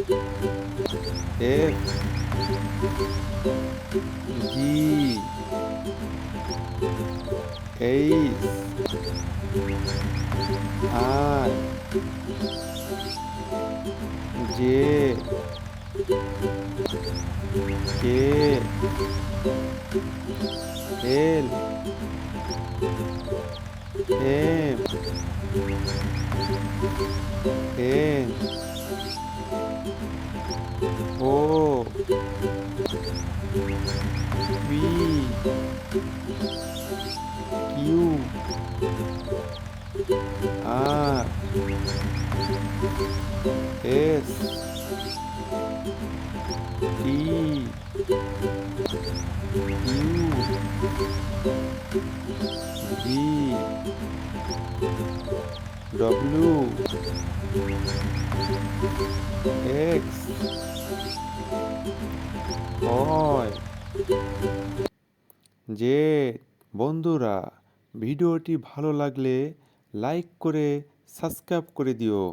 F G H I J K L M N O P Q R S T U V W X Y Z. বন্ধুরা, ভিডিওটি ভালো লাগলে like করে subscribe করে দিও।